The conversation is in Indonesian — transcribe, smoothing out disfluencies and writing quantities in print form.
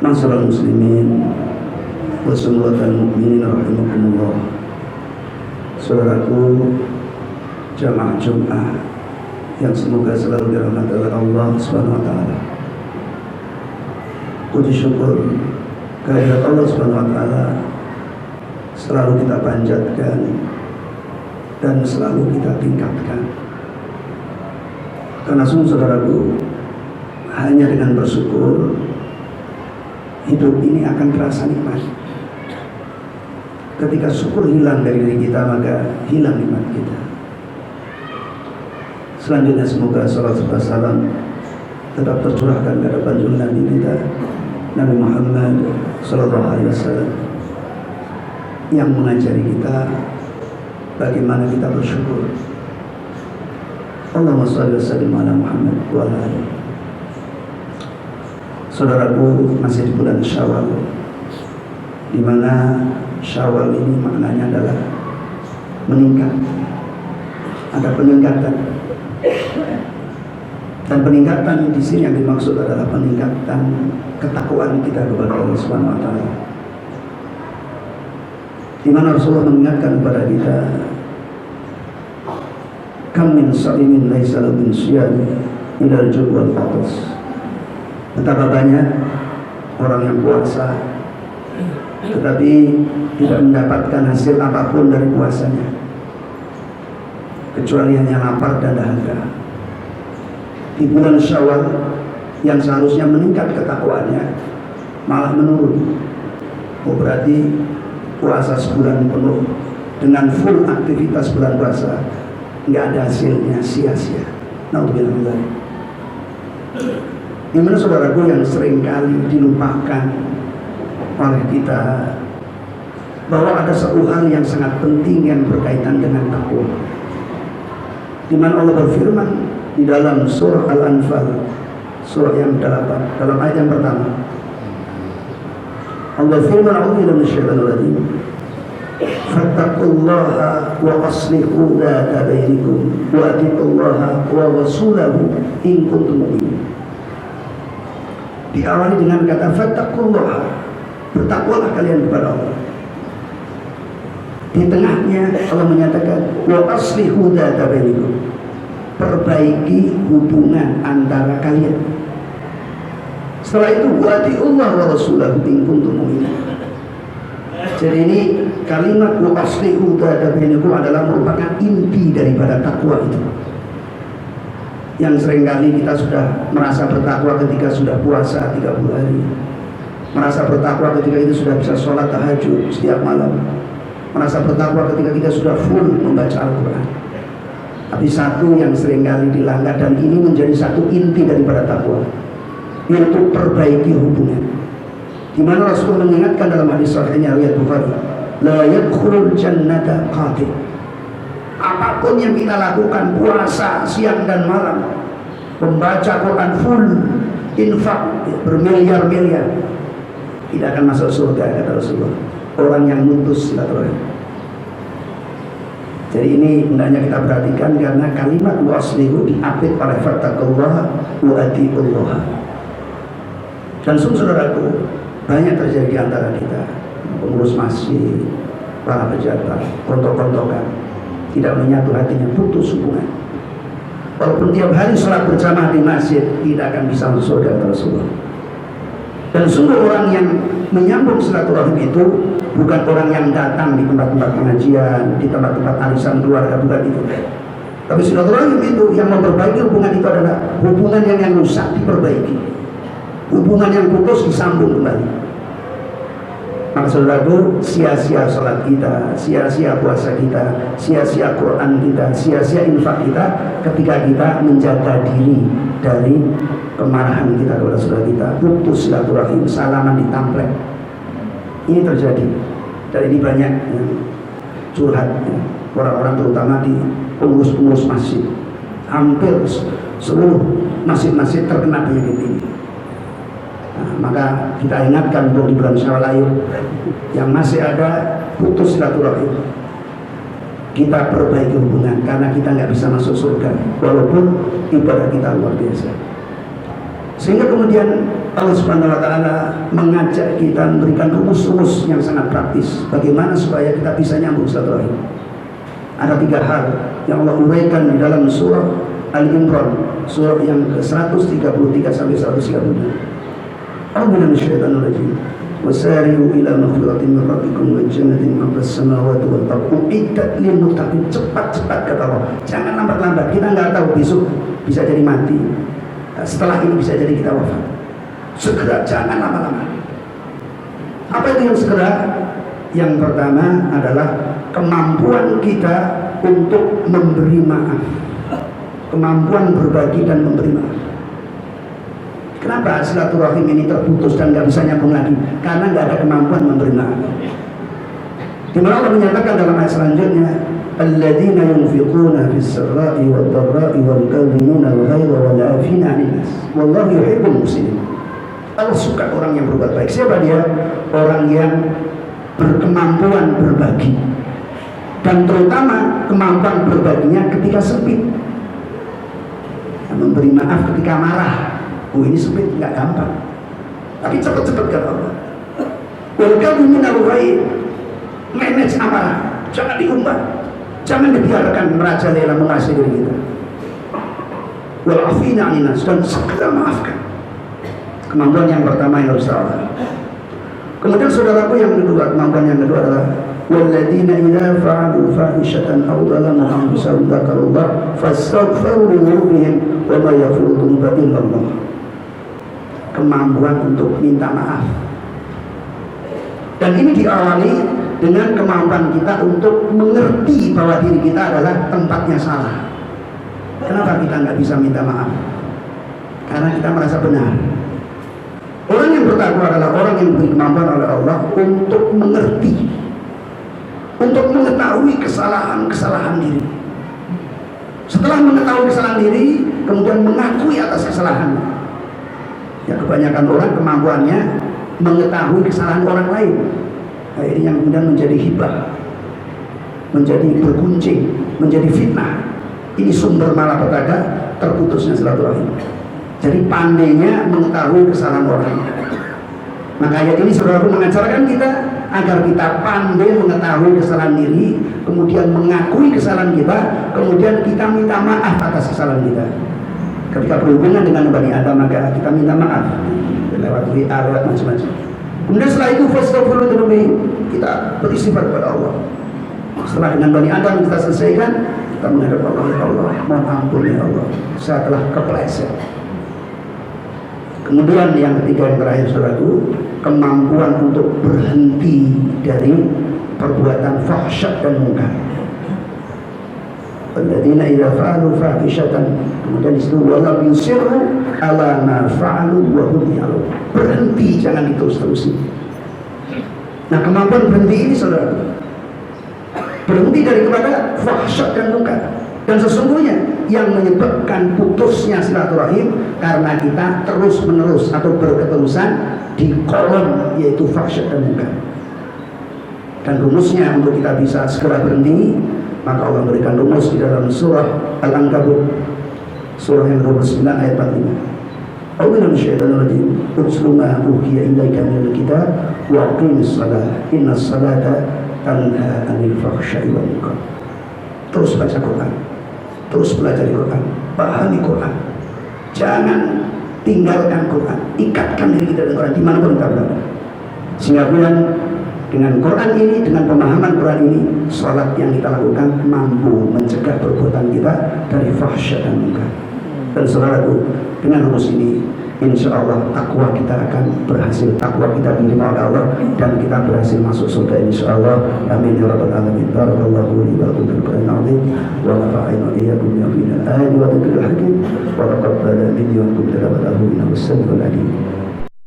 Masyaallah muslimin wa sunnatul mu'minin rahimakumullah. Saudaraku jamaah Jumat yang semoga selalu dirahmati oleh Allah Subhanahu wa taala. Puji syukur kehadirat Allah Subhanahu wa taala selalu kita panjatkan dan selalu kita tingkatkan. Karena sungguh saudaraku, hanya dengan bersyukur hidup ini akan terasa nikmat. Ketika syukur hilang dari diri kita, maka hilang nikmat kita. Selanjutnya semoga salat serta salam tetap tercurahkan kepada junjungan Nabi kita Nabi Muhammad sallallahu alaihi wasallam yang mengajari kita bagaimana kita bersyukur. Allahumma shalli wa sallim ala Muhammad wa ala alihi. Saudaraku, masih di bulan Syawal, di mana Syawal ini maknanya adalah meningkat. Ada peningkatan. Dan peningkatan di sini yang dimaksud adalah peningkatan ketakwaan kita kepada Allah Subhanahu wa taala. Di mana Rasulullah mengingatkan kepada kita, kam min sa'imin laisa lahu min siyami illa al-ju' wal atas. Betapa banyak orang yang puasa tetapi tidak mendapatkan hasil apapun dari puasanya kecuali hanya lapar dan dahaga. Di bulan Syawal yang seharusnya meningkat ketakwaannya malah menurun. Oh, berarti puasa sebulan penuh dengan full aktivitas bulan puasa nggak ada hasilnya, sia-sia. Naudzubillah. Gimana saudaraku yang seringkali dilupakan oleh kita bahwa ada satu hal yang sangat penting yang berkaitan dengan takwa. Di mana Allah berfirman di dalam surah Al-Anfal, surah yang 8, dalam ayat yang pertama, Allah firman, a'udzu minasyaitonir rajim, fattaqullaha wa aslihu dzata bainakum wa atiqullaha wa rasulahu in kuntum mu'minin. Diawali dengan kata fattaqullaha, bertakwalah kalian kepada Allah. Di tengahnya Allah menyatakan wa aslihu dzata bainakum, perbaiki hubungan antara kalian. Setelah itu wa atiqullaha wa rasulahu in kuntum mu'minin. Jadi ini kalimat wa aslihu dzata bainakum adalah merupakan inti daripada takwa itu. Yang seringkali kita sudah merasa bertakwa ketika sudah puasa 30 hari, merasa bertakwa ketika itu sudah bisa sholat tahajud setiap malam, merasa bertakwa ketika kita sudah full membaca Al-Quran. Tapi satu yang seringkali dilanggar, dan ini menjadi satu inti daripada takwa, yaitu perbaiki hubungan. Di mana Rasul mengingatkan dalam hadis sahihnya riwayat Bukhari, la yadkhulul jannata qati'. Apapun yang kita lakukan, puasa siang dan malam, membaca Quran full, infak bermiliar-miliar, tidak akan masuk surga, kata Rasulullah, orang yang mutus silaturahim. Jadi ini hendaknya kita perhatikan, karena kalimat waslihu diapit oleh fattaqullaha wa atiqullaha. Dan sungguh saudaraku, banyak terjadi di antara kita, pengurus masjid, para pejabat, kontok-kontokan, tidak menyatu hatinya, putus hubungan. Walaupun tiap hari sholat berjamaah di masjid, tidak akan bisa masuk surga, kata Rasulullah. Dan sungguh orang yang menyambung silaturahim itu bukan orang yang datang di tempat-tempat pengajian, di tempat-tempat arisan keluarga, bukan itu. Tapi silaturahim itu yang memperbaiki hubungan itu adalah hubungan yang rusak diperbaiki, hubungan yang putus disambung kembali. Maka saudaraku, sia-sia sholat kita, sia-sia puasa kita, sia-sia Quran kita, sia-sia infak kita ketika kita menjaga diri dari kemarahan kita kepada saudara kita, putus silaturahim, salaman ditamplek. Ini terjadi. Dan ini banyak yang curhat, ya, orang-orang terutama di pengurus-pengurus masjid. Hampir seluruh masjid-masjid terkena penyakit ini. Maka kita ingatkan untuk di bulan Syawal, ayo yang masih ada putus silaturahim, kita perbaiki hubungan, karena kita nggak bisa masuk surga walaupun ibadah kita luar biasa. Sehingga kemudian Allah Subhanahu wa taala mengajak kita memberikan rumus-rumus yang sangat praktis bagaimana supaya kita bisa nyambung silaturahim. Ada 3 hal yang Allah uraikan di dalam surah Al-Imran, surah yang ke-133 sampai 136. A'udzu minasyaitonir rajim. Wasari'u ila maghfiratin min rabbikum wa jannatin 'arduhas samawati wal ardu uiddat lil muttaqin. Cepat-cepat kata Allah. Jangan lambat-lambat. Kita enggak tahu besok bisa jadi mati. Setelah ini bisa jadi kita wafat. Segera, jangan lama-lama. Apa itu yang segera? Yang pertama adalah kemampuan kita untuk memberi maaf. Kemampuan berbagi dan memberi maaf. Kenapa silaturahim ini terputus dan nggak bisa nyambung lagi? Karena nggak ada kemampuan memberi maaf. Di mana Allah menyatakan dalam ayat selanjutnya, alladzina yunfiquna fis sarra'i wad dharra'i wal kadhimina al ghaidha wal 'afina 'anil nas wallahu yuhibbul muhsinin. Allah suka orang yang berbuat baik. Siapa dia? Orang yang berkemampuan berbagi, dan terutama kemampuan berbaginya ketika sempit. Memberi maaf ketika marah. Oh, ini sempit, nggak gampang, tapi cepat-cepat kata Allah. Wal kadhimina al ghaidha, manage amarah, jangan diumbar, jangan dibiarkan merajalela menguasai diri kita. Wal 'afina 'anil nas, dan segera maafkan. Kemampuan yang pertama yang harus Allah. Kemudian saudaraku yang kedua, kemampuan yang kedua adalah walladzina idza fa'alu fahishatan aw dzalamu anfusahum dzakarullah fastaghfiru li dzunubihim wa ma yaghfiru dzunuba illa Allah. Kemampuan untuk minta maaf. Dan ini diawali dengan kemampuan kita untuk mengerti bahwa diri kita adalah tempatnya salah. Kenapa kita nggak bisa minta maaf? Karena kita merasa benar. Orang yang bertakwa adalah orang yang diberi kemampuan oleh Allah untuk mengerti, untuk mengetahui kesalahan-kesalahan diri. Setelah mengetahui kesalahan diri, kemudian mengakui atas kesalahannya. Ya, kebanyakan orang kemampuannya mengetahui kesalahan orang lain. Nah, ini yang kemudian menjadi hibah, menjadi berguncing, menjadi fitnah. Ini sumber malapetaka terputusnya silaturahim. Jadi pandainya mengetahui kesalahan orang. Maka ayat ini saudara mengajarkan kita agar kita pandai mengetahui kesalahan diri, kemudian mengakui kesalahan kita, kemudian kita minta maaf atas kesalahan kita. Ketika berhubungan dengan Bani Adam, maka kita minta maaf lewat WA, lewat macam-macam. Kemudian setelah itu fastaghfiru dzunubihim, kita beristighfar kepada Allah. Setelah dengan Bani Adam kita selesaikan, kita menghadap Allah, ya Allah, mohon ampun ya Allah, saya telah kepleset. Kemudian yang ketiga, yang terakhir saudaraku, kemampuan untuk berhenti dari perbuatan fahsyat dan munkar. Alladzina idza fa'alu fahishatan, kemudian disitu wala yusirru ala ma fa'alu wa hum ya'lamun. Berhenti, jangan diterus-terusin. Nah, kemampuan berhenti ini saudara, berhenti dari kepada fahsyat dan munkar. Dan sesungguhnya yang menyebabkan putusnya silaturahim karena kita terus-menerus atau berketerusan di kolom yaitu fahsyat dan munkar. Dan rumusnya untuk kita bisa segera berhenti, maka Allah memberikan rumus di dalam surah Al-Ankabut, surah yang 29 ayat 45. A'udzu minasyaitonir rajim. Utslu ma uhiya ilaika minal kitab wa aqimis shalah innas salata tanha 'anil fahsya'i wal munkar. Terus baca Quran, terus belajar Quran, pahami Quran. Jangan tinggalkan Quran, ikatkan diri kita dengan Quran dimanapun kita berada. Sehingga dengan Quran ini, dengan pemahaman Quran ini, sholat yang kita lakukan mampu mencegah perbuatan kita dari fahsyat dan munkar. Dan saudaraku, dengan rumus ini, insya Allah takwa kita akan berhasil. Takwa kita diterima oleh Allah dan kita berhasil masuk surga insya Allah. Amin ya rabbal alamin. Barakallahu li wa lakum fil Qur'anil azim wa nafa'ani wa iyyakum bima fihi min al-ayati wa dhikril hakim wa taqabbala minni wa minkum tilawatahu innahu as-sami'ul alim.